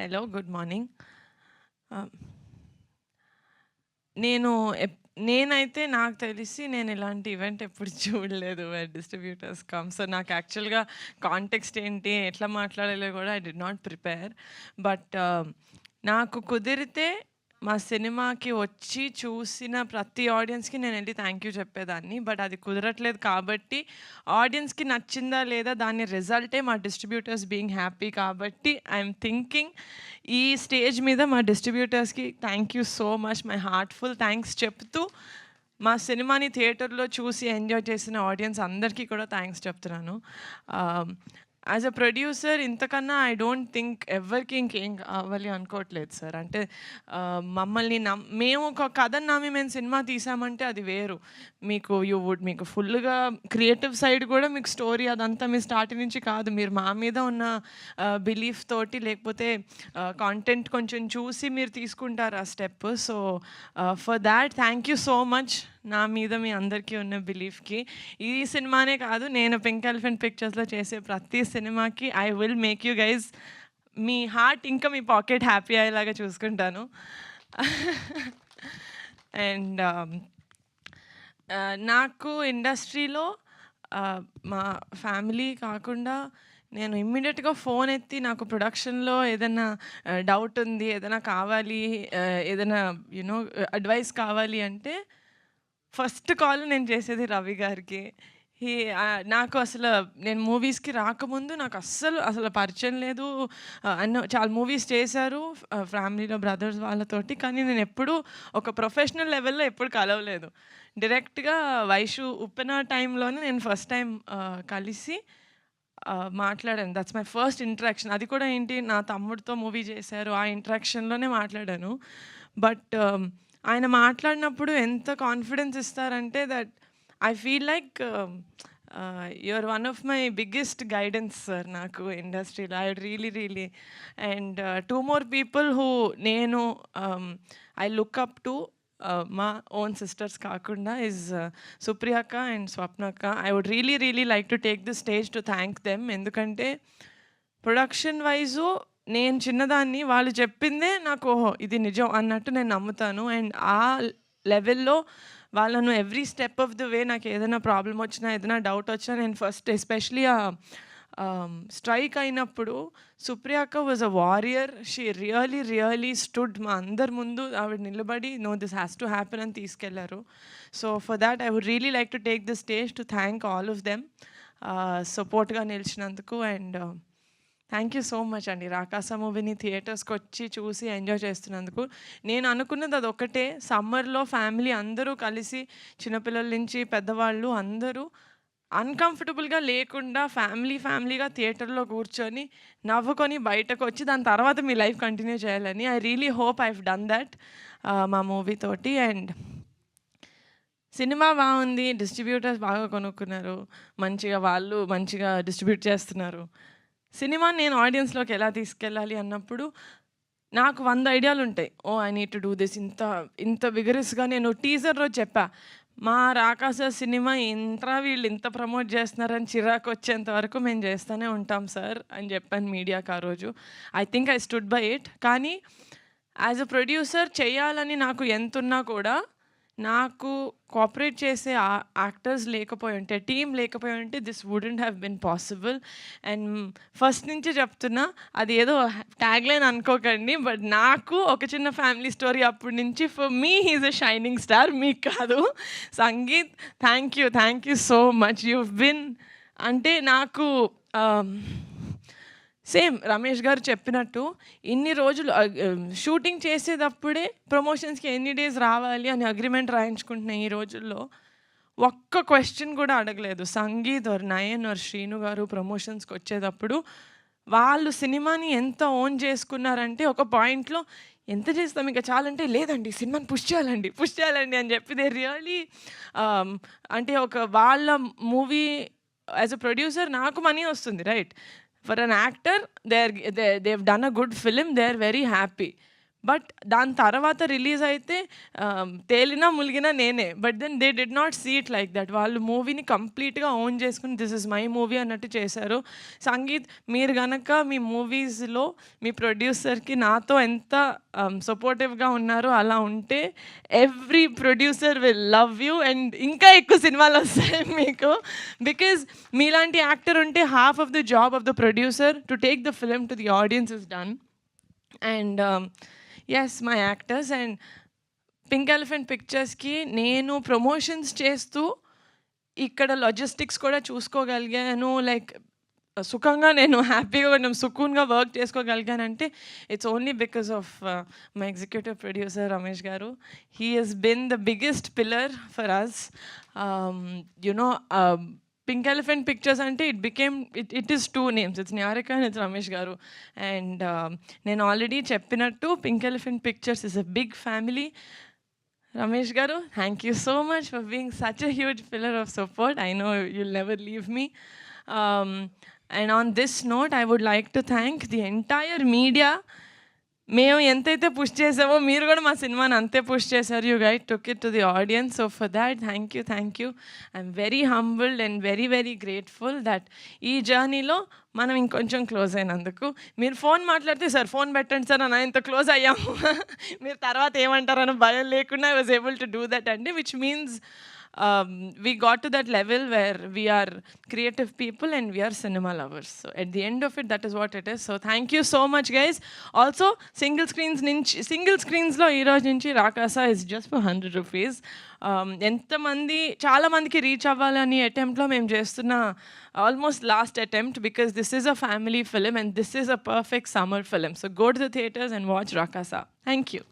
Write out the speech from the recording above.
Hello, good morning. నేను నేనైతే నాకు తెలిసి నేను ఇలాంటి ఈవెంట్ ఎప్పుడు చూడలేదు వేర్ డిస్ట్రిబ్యూటర్స్ కమ్. సో నాకు యాక్చువల్‌గా కాంటెక్స్ట్ ఏంటి, ఎట్లా మాట్లాడాలో కూడా I did not prepare. But నాకు కుదిరితే మా సినిమాకి వచ్చి చూసిన ప్రతి ఆడియన్స్‌కి నేనెళ్ళి థ్యాంక్ యూ చెప్పేదాన్ని. బట్ అది కుదరట్లేదు కాబట్టి ఆడియన్స్‌కి నచ్చిందా లేదా దాని రిజల్టే మా డిస్ట్రిబ్యూటర్స్ బీయింగ్ హ్యాపీ కాబట్టి ఐయామ్ థింకింగ్ ఈ స్టేజ్ మీద మా డిస్ట్రిబ్యూటర్స్‌కి thank you so much, my heartful thanks చెప్తూ మా సినిమాని థియేటర్‌లో చూసి ఎంజాయ్ చేసిన ఆడియన్స్ అందరికీ కూడా థ్యాంక్స్ చెప్తున్నాను. యాజ్ అ ప్రొడ్యూసర్ ఇంతకన్నా ఐ డోంట్ థింక్ ఎవరికి ఇంకేం కావాలి అనుకోవట్లేదు సార్. అంటే మమ్మల్ని మేము ఒక కథను నమ్మి మేము సినిమా తీసామంటే అది వేరు. మీకు ఫుల్‌గా క్రియేటివ్ సైడ్ కూడా మీకు స్టోరీ అదంతా మీ స్టార్టింగ్ నుంచి కాదు. మీరు మా మీద ఉన్న బిలీఫ్ తోటి లేకపోతే కాంటెంట్ కొంచెం చూసి మీరు తీసుకుంటారు ఆ step. So for that thank you so much. నా మీద మీ అందరికీ ఉన్న బిలీఫ్‌కి. ఈ సినిమానే కాదు, నేను పింక్ ఎలిఫెంట్ పిక్చర్స్‌లో చేసే ప్రతి సినిమాకి I will make you guys me heart ఇంకా మీ పాకెట్ హ్యాపీ అయ్యేలాగా చూసుకుంటాను. అండ్ నాకు ఇండస్ట్రీలో మా ఫ్యామిలీ కాకుండా నేను ఇమ్మీడియట్‌గా ఫోన్ ఎత్తి నాకు ప్రొడక్షన్‌లో ఏదైనా డౌట్ ఉంది, ఏదైనా కావాలి, ఏదైనా అడ్వైస్ కావాలి అంటే ఫస్ట్ కాల్ నేను చేసేది రవి గారికి. నాకు నేను మూవీస్‌కి రాకముందు నాకు అసలు పరిచయం లేదు. చాలా మూవీస్ చేశారు ఫ్యామిలీలో బ్రదర్స్ వాళ్ళతోటి. కానీ నేను ఎప్పుడూ ఒక ప్రొఫెషనల్ లెవెల్‌లో ఎప్పుడు కలవలేదు. డైరెక్ట్‌గా వైషు ఉప్పెన టైంలోనే నేను ఫస్ట్ టైం కలిసి మాట్లాడాను. That's my first interaction. అది కూడా ఏంటి, నా తమ్ముడితో మూవీ చేశారు. ఆ ఇంటరాక్షన్‌లోనే మాట్లాడాను. బట్ ఆయన మాట్లాడినప్పుడు ఎంత కాన్ఫిడెన్స్ ఇస్తారంటే that I feel like you are one of my biggest guidance sir నాకు ఇండస్ట్రీలో. I really and 2 more people who నేను ఐ లుక్ అప్ టు మా ఓన్ సిస్టర్స్ కాకుండా ఈజ్ సుప్రియక్క అండ్ స్వప్నక్క. I would really like to take the stage to thank them. ఎందుకంటే production wise నేను చిన్నదాన్ని, వాళ్ళు చెప్పిందే నాకు ఓహో ఇది నిజం అన్నట్టు నేను నమ్ముతాను. అండ్ ఆ లెవెల్లో వాళ్ళను every step of the way నాకు ఏదైనా ప్రాబ్లం వచ్చినా, ఏదైనా డౌట్ వచ్చినా నేను ఫస్ట్ ఎస్పెషలీ స్ట్రైక్ అయినప్పుడు సుప్రియక్క was a warrior. She really stood మా అందరి ముందు ఆవిడ నిలబడి no this has to happen అని తీసుకెళ్లారు. So for that I would really like to take the stage to thank all of them సపోర్ట్గా నిలిచినందుకు. And thank you so much అండి. రాకాస మూవీని థియేటర్స్కి వచ్చి చూసి ఎంజాయ్ చేస్తున్నందుకు. నేను అనుకున్నది అదొక్కటే, సమ్మర్లో ఫ్యామిలీ అందరూ కలిసి చిన్నపిల్లల నుంచి పెద్దవాళ్ళు అందరూ అన్‌కంఫర్టబుల్‌గా లేకుండా ఫ్యామిలీగా థియేటర్‌లో కూర్చొని నవ్వుకొని బయటకు వచ్చి దాని తర్వాత మీ లైఫ్ కంటిన్యూ చేయాలని I really hope I have done that మా మూవీ తోటి. అండ్ సినిమా బాగుంది, డిస్ట్రిబ్యూటర్స్ బాగా కొనుక్కున్నారు, మంచిగా డిస్ట్రిబ్యూట్ చేస్తున్నారు. సినిమాని నేను ఆడియన్స్‌లోకి ఎలా తీసుకెళ్ళాలి అన్నప్పుడు నాకు 100 ఐడియాలు ఉంటాయి. I need to do this. ఇంత విగరస్‌గా నేను టీజర్ రోజు చెప్పా, మా రాకాస సినిమా వీళ్ళు ఇంత ప్రమోట్ చేస్తున్నారని చిరాకు వచ్చేంత వరకు మేము చేస్తూనే ఉంటాం సార్ అని చెప్పాను మీడియాకి ఆ రోజు. I think I stood by it. కానీ యాజ్ అ ప్రొడ్యూసర్ చేయాలని నాకు ఎంతున్నా కూడా నాకు కోఆపరేట్ చేసే యాక్టర్స్ లేకపోయి ఉంటే, టీమ్ లేకపోయి ఉంటే this wouldn't have been possible. And first నుంచి చెప్తున్నా, అది ఏదో ట్యాగ్లైన్ అనుకోకండి, బట్ నాకు ఒక చిన్న ఫ్యామిలీ స్టోరీ అప్పటి నుంచి for me he's a shining star, మీకు కాదు. Sangeet thank you so much. You been అంటే నాకు సేమ్ రమేష్ గారు చెప్పినట్టు ఇన్ని రోజులు షూటింగ్ చేసేటప్పుడే ప్రమోషన్స్కి ఎన్ని డేస్ రావాలి అని అగ్రిమెంట్ రాయించుకుంటున్నాయి. ఈ రోజుల్లో ఒక్క క్వశ్చన్ కూడా అడగలేదు. సంగీత్ ఆర్ నయన్ ఆర్ శ్రీను గారు ప్రమోషన్స్కి వచ్చేటప్పుడు వాళ్ళు సినిమాని ఎంత ఓన్ చేసుకున్నారంటే ఒక పాయింట్లో ఎంత చేస్తాం ఇంకా చాలంటే, లేదండి సినిమాని పుష్ చేయాలండి అని చెప్పి దే రియలీ అంటే వాళ్ళ మూవీ యాజ్ అ ప్రొడ్యూసర్ నాకు మనీ వస్తుంది, right? For an actor, they've done a good film, they're very happy. But దాని తర్వాత రిలీజ్ అయితే తేలినా ములిగినా నేనే. But then they did not see it like that. వాళ్ళు మూవీని కంప్లీట్గా ఓన్ చేసుకుని దిస్ ఇస్ మై మూవీ అన్నట్టు చేశారు. సంగీత్, మీరు గనక మీ మూవీస్లో మీ ప్రొడ్యూసర్కి నాతో ఎంత సపోర్టివ్గా ఉన్నారో అలా ఉంటే every producer will love you and ఇంకా ఎక్కువ సినిమాలు వస్తాయి మీకు. బికాజ్ మీలాంటి యాక్టర్ ఉంటే half of the job of the producer to take the film to the audience is done. And yes, my actors and Pink Elephant పిక్చర్స్కి నేను promotions చేస్తూ ఇక్కడ లాజిస్టిక్స్ కూడా చూసుకోగలిగాను. లైక్ సుఖంగా నేను హ్యాపీగా కొంచెం సుకూన్గా వర్క్ చేసుకోగలిగానంటే it's only because of my executive producer Ramesh garu. He has been the biggest pillar for us. You know Pink Elephant Pictures అంటే it is 2 names. It's Niharika and it's Ramesh garu. And నేను ఆల్రెడీ చెప్పినట్టు Pink Elephant Pictures is a big family. Ramesh garu, thank you so much for being such a huge pillar of support. I know you'll never leave me. And on this note, I would like to thank the entire media. మేము ఎంతైతే push చేసామో మీరు కూడా మా సినిమాని అంతే push చేశారు. You guide took it to the audience. So for that thank you. I'm very humbled and very very grateful that ఈ జర్నీలో మనం ఇంకొంచెం క్లోజ్ అయినందుకు. మీరు ఫోన్ మాట్లాడితే సార్ ఫోన్ పెట్టండి సార్ అని ఇంత క్లోజ్ అయ్యాము, మీరు తర్వాత ఏమంటారని భయం లేకుండా I was able to do that అండి. Which means we got to that level where we are creative people and we are cinema lovers. So at the end of it, that is what it is. So thank you so much, guys. Also, single screens lo ee roju nunchi Rakasa is just for 100 rupees. ఎంతమంది చాలా మందికి reach అవ్వాలని అటెంప్ట్లో మేము చేస్తున్న almost last attempt, because this is a family film and this is a perfect summer film. So go to the theatres and watch Rakasa. Thank you.